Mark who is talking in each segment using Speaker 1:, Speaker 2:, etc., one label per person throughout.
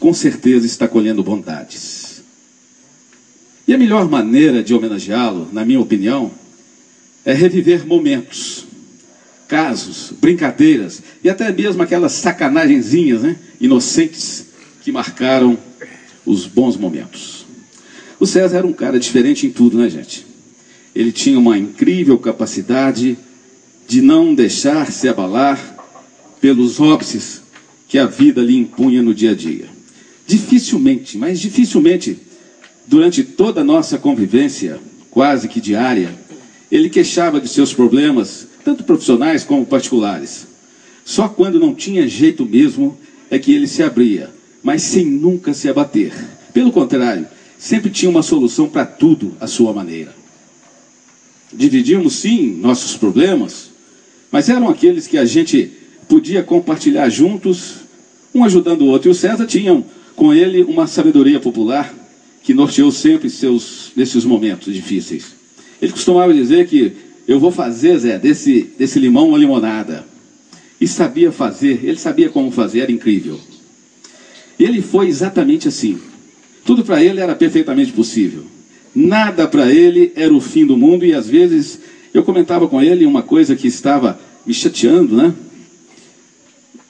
Speaker 1: com certeza está colhendo bondades. E a melhor maneira de homenageá-lo, na minha opinião, é reviver momentos, casos, brincadeiras e até mesmo aquelas sacanagenzinhas, né, inocentes que marcaram os bons momentos. O César era um cara diferente em tudo, né, gente? Ele tinha uma incrível capacidade de não deixar se abalar pelos óbices que a vida lhe impunha no dia a dia. Dificilmente, mas dificilmente, durante toda a nossa convivência, quase que diária, ele queixava de seus problemas, tanto profissionais como particulares. Só quando não tinha jeito mesmo é que ele se abria, mas sem nunca se abater. Pelo contrário, sempre tinha uma solução para tudo à sua maneira. Dividíamos sim nossos problemas, mas eram aqueles que a gente podia compartilhar juntos, um ajudando o outro. E o César tinha com ele uma sabedoria popular que norteou sempre nesses momentos difíceis. Ele costumava dizer que eu vou fazer, Zé, desse limão uma limonada. E sabia fazer, ele sabia como fazer, era incrível. E ele foi exatamente assim. Tudo para ele era perfeitamente possível. Nada para ele era o fim do mundo, e às vezes eu comentava com ele uma coisa que estava me chateando, né?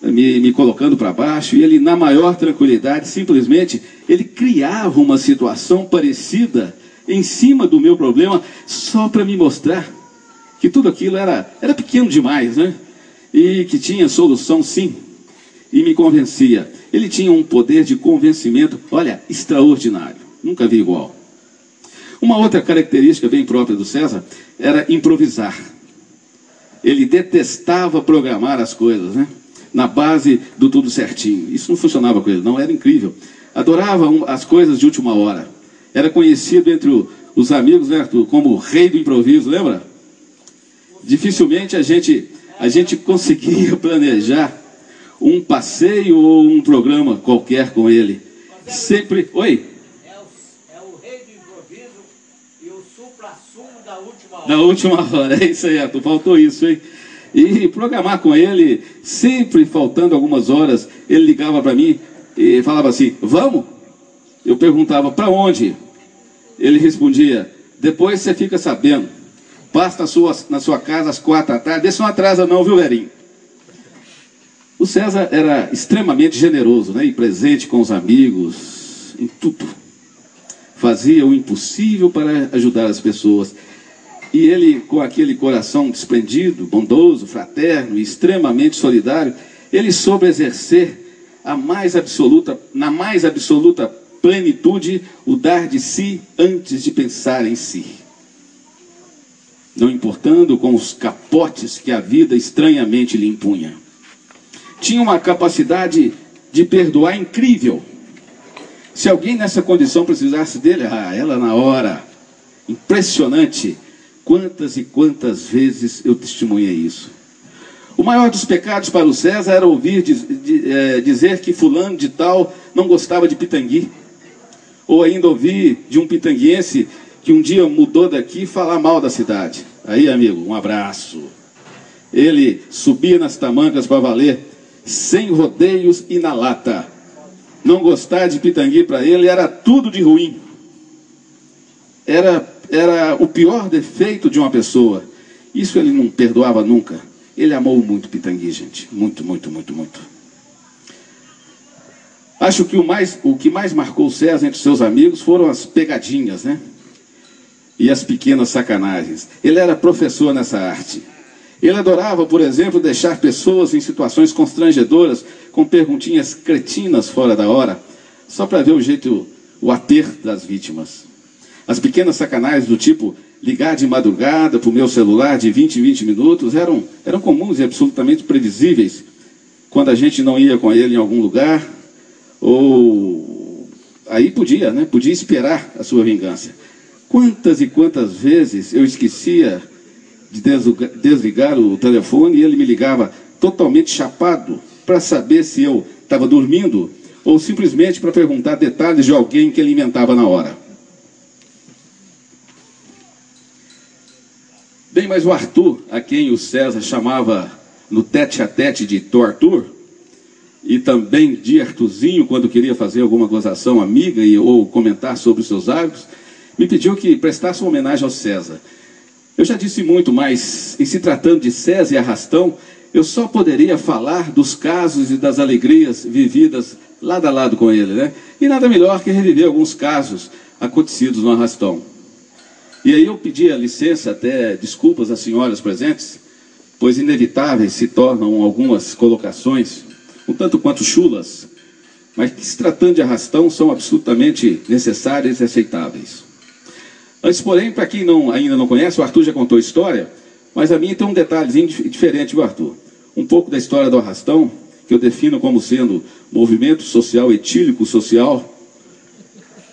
Speaker 1: Me colocando para baixo, e ele, na maior tranquilidade, simplesmente, ele criava uma situação parecida em cima do meu problema, só para me mostrar que tudo aquilo era pequeno demais, né? E que tinha solução sim, e me convencia. Ele tinha um poder de convencimento, olha, extraordinário, nunca vi igual. Uma outra característica bem própria do César era improvisar. Ele detestava programar as coisas, né? Na base do tudo certinho. Isso não funcionava com ele, não, era incrível. Adorava as coisas de última hora. Era conhecido entre os amigos, né, como o rei do improviso, lembra? Dificilmente a gente conseguia planejar um passeio ou um programa qualquer com ele. Sempre... Oi?
Speaker 2: É o rei do improviso e o supra-sumo da última hora.
Speaker 1: Da última hora, é isso aí, Arthur, faltou isso, hein? E programar com ele, sempre faltando algumas horas, ele ligava para mim e falava assim, vamos? Eu perguntava, para onde? Ele respondia, depois você fica sabendo. Passa na sua casa às 4 da tarde, desse não atrasa não, viu, Verinho? O César era extremamente generoso, né? E presente com os amigos, em tudo. Fazia o impossível para ajudar as pessoas. E ele, com aquele coração desprendido, bondoso, fraterno e extremamente solidário, ele soube exercer na mais absoluta plenitude o dar de si antes de pensar em si. Não importando com os capotes que a vida estranhamente lhe impunha. Tinha uma capacidade de perdoar incrível. Se alguém nessa condição precisasse dele, ela na hora. Impressionante. Quantas e quantas vezes eu testemunhei isso. O maior dos pecados para o César era ouvir dizer que fulano de tal não gostava de pitangui. Ou ainda ouvir de um pitanguense que um dia mudou daqui falar mal da cidade. Aí, amigo, um abraço. Ele subia nas tamancas para valer, sem rodeios e na lata. Não gostar de pitangui para ele era tudo de ruim. Era o pior defeito de uma pessoa. Isso ele não perdoava nunca. Ele amou muito pitangui, gente. Muito, muito, muito, muito. Acho que o que mais marcou o César entre seus amigos foram as pegadinhas, né? E as pequenas sacanagens. Ele era professor nessa arte. Ele adorava, por exemplo, deixar pessoas em situações constrangedoras com perguntinhas cretinas fora da hora, só para ver o aperto das vítimas. As pequenas sacanagens do tipo ligar de madrugada para o meu celular de 20 em 20 minutos eram comuns e absolutamente previsíveis quando a gente não ia com ele em algum lugar, ou aí podia esperar a sua vingança. Quantas e quantas vezes eu esquecia de desligar o telefone e ele me ligava totalmente chapado para saber se eu estava dormindo ou simplesmente para perguntar detalhes de alguém que ele inventava na hora. Bem, mas o Arthur, a quem o César chamava no tete-a-tete de Tô Arthur, e também de Artuzinho, quando queria fazer alguma gozação amiga ou comentar sobre os seus hábitos, me pediu que prestasse uma homenagem ao César. Eu já disse muito, mas em se tratando de César e Arrastão, eu só poderia falar dos casos e das alegrias vividas lado a lado com ele, né? E nada melhor que reviver alguns casos acontecidos no Arrastão. E aí eu pedi a licença, até desculpas às senhoras presentes, pois inevitáveis se tornam algumas colocações, um tanto quanto chulas, mas que, se tratando de Arrastão, são absolutamente necessárias e aceitáveis. Antes, porém, para quem ainda não conhece, o Arthur já contou a história, mas a minha tem um detalhezinho diferente do Arthur. Um pouco da história do Arrastão, que eu defino como sendo movimento social etílico, social,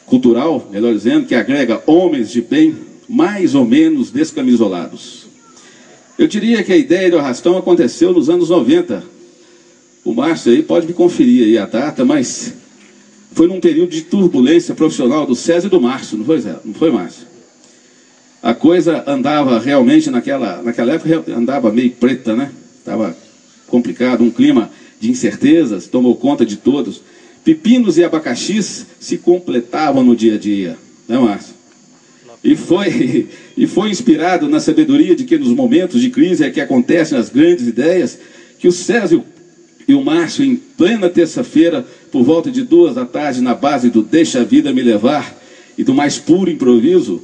Speaker 1: cultural, melhor dizendo, que agrega homens de bem, mais ou menos descamisolados. Eu diria que a ideia do Arrastão aconteceu nos anos 90. O Márcio aí pode me conferir aí a data, mas foi num período de turbulência profissional do César e do Márcio, não foi, Zé? Não foi, Márcio? A coisa andava realmente, naquela época, andava meio preta, né? Estava complicado, um clima de incertezas tomou conta de todos. Pepinos e abacaxis se completavam no dia a dia, né, Márcio? E foi inspirado na sabedoria de que nos momentos de crise é que acontecem as grandes ideias, que o César e o Márcio, em plena terça-feira, por volta de 2 da tarde, na base do Deixa a Vida Me Levar e do mais puro improviso,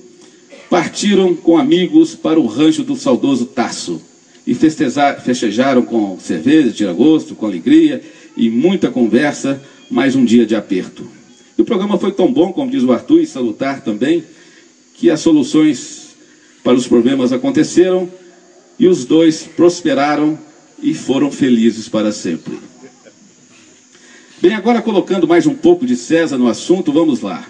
Speaker 1: partiram com amigos para o rancho do saudoso Tasso e festejaram com cerveja, tira-gosto, com alegria e muita conversa, mais um dia de aperto. E o programa foi tão bom, como diz o Arthur, e salutar também, que as soluções para os problemas aconteceram e os dois prosperaram e foram felizes para sempre. Bem, agora colocando mais um pouco de César no assunto, vamos lá.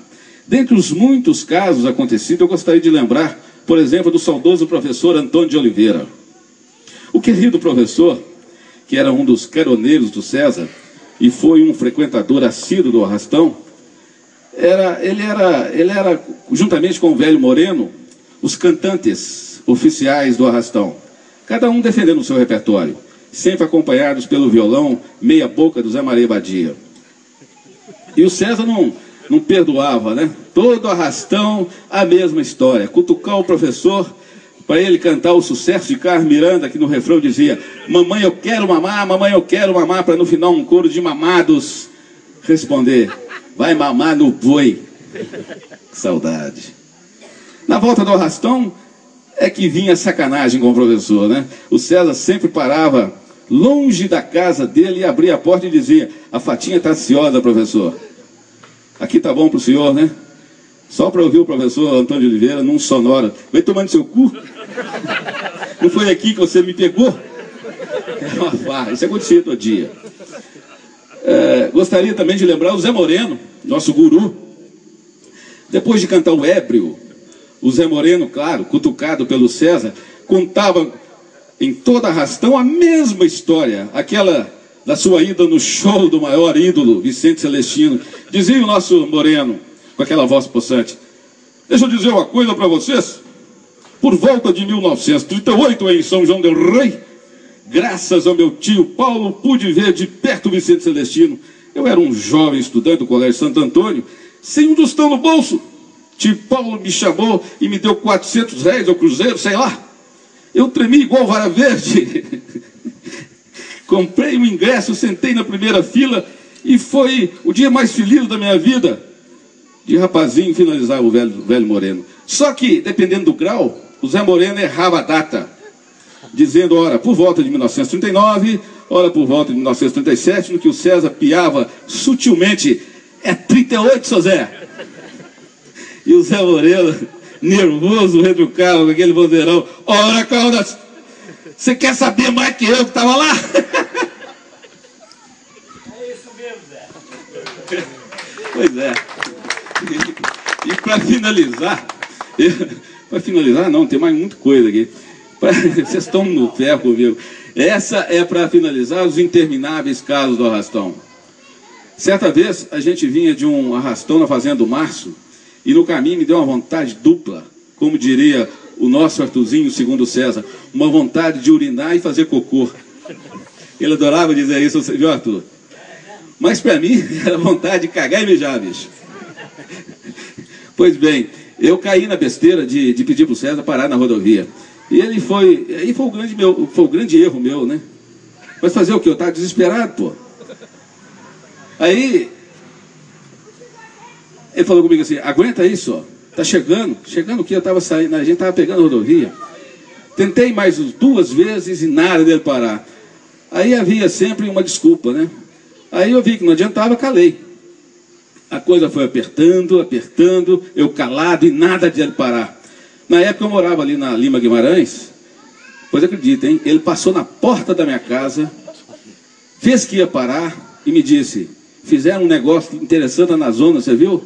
Speaker 1: Dentre os muitos casos acontecidos, eu gostaria de lembrar, por exemplo, do saudoso professor Antônio de Oliveira. O querido professor, que era um dos caroneiros do César e foi um frequentador assíduo do Arrastão, ele era, juntamente com o velho Moreno, os cantantes oficiais do Arrastão, cada um defendendo o seu repertório, sempre acompanhados pelo violão meia boca do Zé Maria Badia. E o César não perdoava, né? Todo Arrastão, a mesma história, cutucar o professor para ele cantar o sucesso de Carlos Miranda, que no refrão dizia: mamãe eu quero mamar, para no final um coro de mamados responder: vai mamar no boi. Saudade. Na volta do Arrastão é que vinha sacanagem com o professor, né? O César sempre parava longe da casa dele e abria a porta e dizia: a fatinha está ansiosa, professor. Aqui tá bom para o senhor, né? Só para ouvir o professor Antônio de Oliveira num sonoro: vai tomando seu cu. Não foi aqui que você me pegou? É uma farra. Isso acontecia todo dia. Gostaria também de lembrar o Zé Moreno, nosso guru. Depois de cantar o Ébrio, o Zé Moreno, claro, cutucado pelo César, contava em toda Arrastão a mesma história, aquela da sua ida no show do maior ídolo, Vicente Celestino. Dizia o nosso Moreno, com aquela voz possante: deixa eu dizer uma coisa para vocês. Por volta de 1938, em São João del Rei, graças ao meu tio Paulo, pude ver de perto o Vicente Celestino. Eu era um jovem estudante do Colégio Santo Antônio, sem um tostão no bolso. Tio Paulo me chamou e me deu R$400 ao cruzeiro, sei lá. Eu tremi igual vara verde. Comprei um ingresso, sentei na primeira fila e foi o dia mais feliz da minha vida. De rapazinho finalizava o velho Moreno. Só que, dependendo do grau, o Zé Moreno errava a data, dizendo, ora, por volta de 1939, ora, por volta de 1937, no que o César piava sutilmente: é 38, seu Zé. E o Zé Moreno, nervoso, retrucava com aquele vozeirão: ora, Caldas, você quer saber mais que eu que estava lá?
Speaker 2: É isso mesmo, Zé.
Speaker 1: Pois é. E para finalizar, não, tem mais muita coisa aqui. Vocês estão no ferro comigo. Essa é para finalizar os intermináveis casos do Arrastão. Certa vez, a gente vinha de um Arrastão na Fazenda do Márcio, e no caminho me deu uma vontade dupla, como diria o nosso Artuzinho, segundo César, uma vontade de urinar e fazer cocô. Ele adorava dizer isso, viu, Arthur? Mas para mim era vontade de cagar e mijar, bicho. Pois bem, eu caí na besteira de pedir para o César parar na rodovia. E aí foi o grande erro meu, né? Mas fazer o quê? Eu estava desesperado, pô. Aí, ele falou comigo assim, aguenta isso, ó. Tá chegando o quê? Eu estava saindo, a gente estava pegando a rodovia. Tentei mais 2 vezes e nada dele parar. Aí havia sempre uma desculpa, né? Aí eu vi que não adiantava, calei. A coisa foi apertando, eu calado e nada de ele parar. Na época eu morava ali na Lima Guimarães, pois acredita, hein? Ele passou na porta da minha casa, fez que ia parar e me disse, fizeram um negócio interessante na zona, você viu?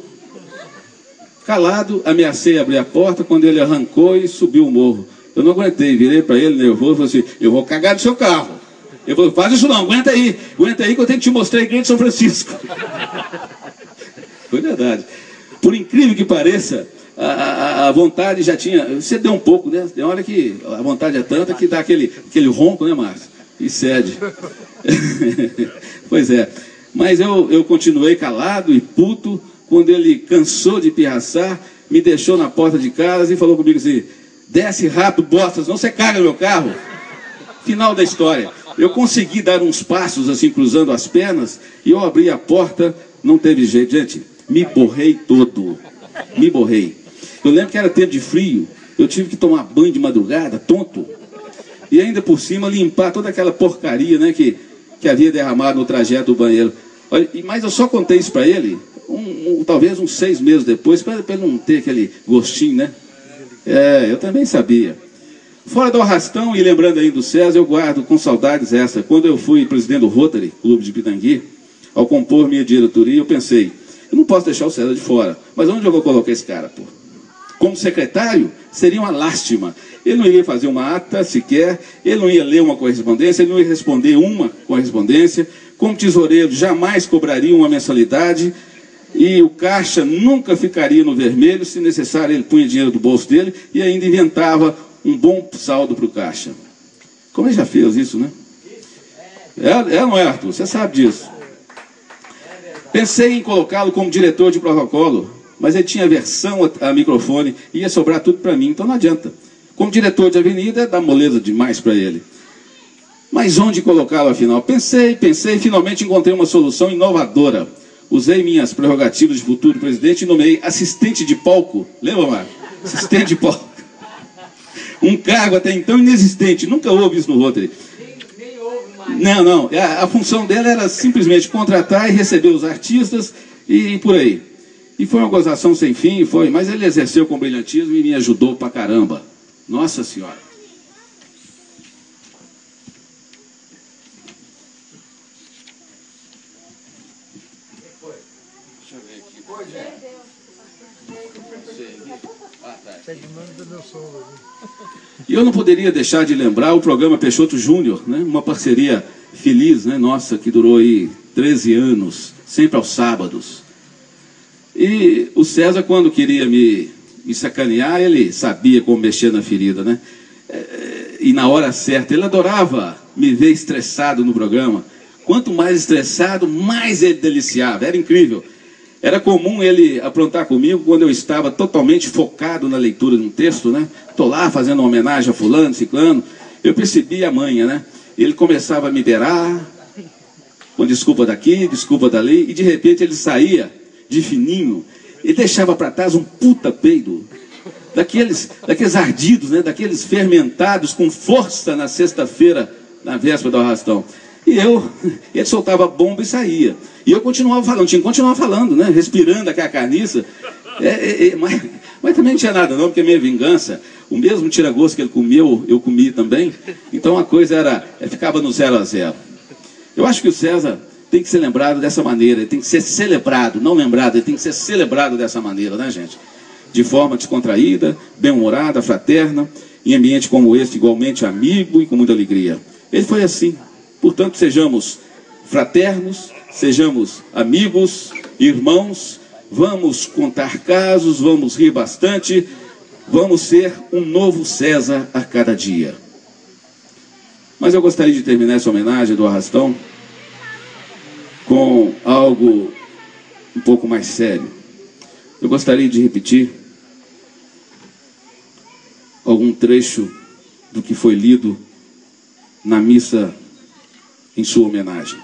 Speaker 1: Calado, ameacei abrir a porta quando ele arrancou e subiu o morro. Eu não aguentei, virei para ele nervoso, falei assim, eu vou cagar no seu carro. Ele falou, faz isso não, aguenta aí que eu tenho que te mostrar a igreja de São Francisco. Foi verdade. Por incrível que pareça, a vontade já tinha, você deu um pouco, né? Tem hora que a vontade é tanta que dá aquele ronco, né, Márcio? E cede. Pois é. Mas eu continuei calado e puto, quando ele cansou de pirraçar, me deixou na porta de casa e falou comigo assim, desce rápido, bosta, senão você caga no meu carro. Final da história. Eu consegui dar uns passos assim, cruzando as pernas, e eu abri a porta, não teve jeito. Gente, me borrei todo. Me borrei. Eu lembro que era tempo de frio, eu tive que tomar banho de madrugada, tonto. E ainda por cima limpar toda aquela porcaria, né, que havia derramado no trajeto do banheiro. Olha, mas eu só contei isso para ele, talvez uns 6 meses depois, para ele não ter aquele gostinho, né? Eu também sabia. Fora do arrastão, e lembrando aí do César, eu guardo com saudades essa. Quando eu fui presidente do Rotary, Clube de Pitangui, ao compor minha diretoria, eu pensei, eu não posso deixar o César de fora, mas onde eu vou colocar esse cara, pô? Como secretário, seria uma lástima. Ele não ia fazer uma ata sequer, ele não ia ler uma correspondência, ele não ia responder uma correspondência. Como tesoureiro, jamais cobraria uma mensalidade e o caixa nunca ficaria no vermelho. Se necessário, ele punha dinheiro do bolso dele e ainda inventava um bom saldo para o caixa. Como ele já fez isso, né? Não é, Arthur? Você sabe disso. Pensei em colocá-lo como diretor de protocolo, mas ele tinha aversão a microfone, ia sobrar tudo para mim, então não adianta. Como diretor de avenida, dá moleza demais para ele. Mas onde colocá-lo afinal? Pensei, e finalmente encontrei uma solução inovadora. Usei minhas prerrogativas de futuro presidente e nomeei assistente de palco. Lembra, Marcos? Assistente de palco. Um cargo até então inexistente, nunca houve isso no Rotary.
Speaker 2: Nem houve mais.
Speaker 1: Não. A função dela era simplesmente contratar e receber os artistas e por aí. E foi uma gozação sem fim, mas ele exerceu com brilhantismo e me ajudou pra caramba. Nossa Senhora. Deixa eu ver aqui. Pois é. E eu não poderia deixar de lembrar o programa Peixoto Júnior, né? Uma parceria feliz, né? Nossa, que durou aí 13 anos, sempre aos sábados. E o César, quando queria me sacanear, ele sabia como mexer na ferida, né? E na hora certa, ele adorava me ver estressado no programa. Quanto mais estressado, mais ele deliciava, era incrível. Era comum ele aprontar comigo quando eu estava totalmente focado na leitura de um texto, né? Estou lá fazendo uma homenagem a fulano, ciclano. Eu percebi a manha, né? Ele começava a me beirar, com desculpa daqui, desculpa dali, e de repente ele saía de fininho e deixava para trás um puta peido. Daqueles ardidos, né? Daqueles fermentados com força na sexta-feira, na véspera do arrastão. E ele soltava bomba e saía. E eu continuava falando, tinha que continuar falando, né? Respirando aquela carniça. Mas também não tinha nada não, porque a minha vingança, o mesmo tira-gosto que ele comeu, eu comi também. Então a coisa ficava no 0 a 0. Eu acho que o César tem que ser lembrado dessa maneira, ele tem que ser celebrado, não lembrado, ele tem que ser celebrado dessa maneira, né, gente? De forma descontraída, bem-humorada, fraterna, em ambiente como este, igualmente amigo e com muita alegria. Ele foi assim. Portanto, sejamos fraternos, sejamos amigos, irmãos, vamos contar casos, vamos rir bastante, vamos ser um novo César a cada dia. Mas eu gostaria de terminar essa homenagem do Arrastão com algo um pouco mais sério. Eu gostaria de repetir algum trecho do que foi lido na missa em sua homenagem.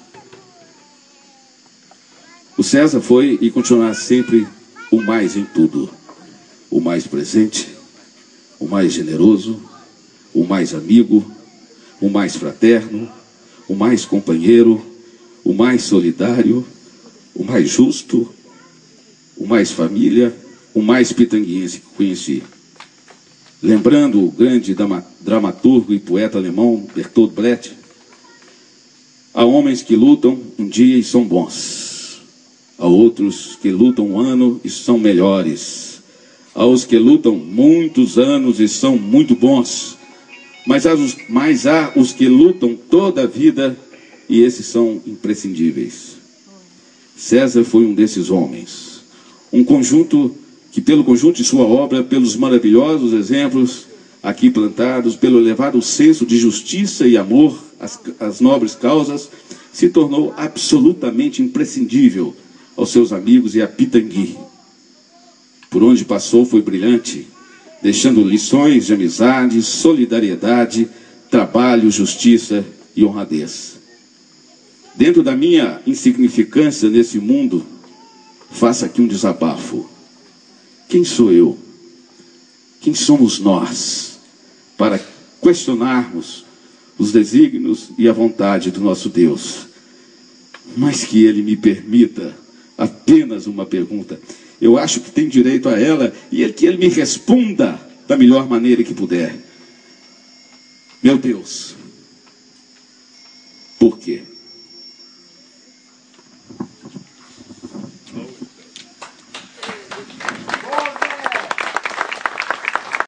Speaker 1: O César foi e continuará sempre o mais em tudo, o mais presente, o mais generoso, o mais amigo, o mais fraterno, o mais companheiro, o mais solidário, o mais justo, o mais família, o mais pitanguiense que conheci. Lembrando o grande dramaturgo e poeta alemão Bertolt Brecht, há homens que lutam um dia e são bons, há outros que lutam um ano e são melhores, há os que lutam muitos anos e são muito bons, mas há os que lutam toda a vida e esses são imprescindíveis. César foi um desses homens, que pelo conjunto de sua obra, pelos maravilhosos exemplos aqui plantados, pelo elevado senso de justiça e amor às nobres causas, se tornou absolutamente imprescindível aos seus amigos e a Pitangui. Por onde passou foi brilhante, deixando lições de amizade, solidariedade, trabalho, justiça e honradez. Dentro da minha insignificância nesse mundo, faço aqui um desabafo. Quem sou eu? Quem somos nós para questionarmos os desígnios e a vontade do nosso Deus? Mas que Ele me permita apenas uma pergunta. Eu acho que tenho direito a ela e que Ele me responda da melhor maneira que puder. Meu Deus, por quê?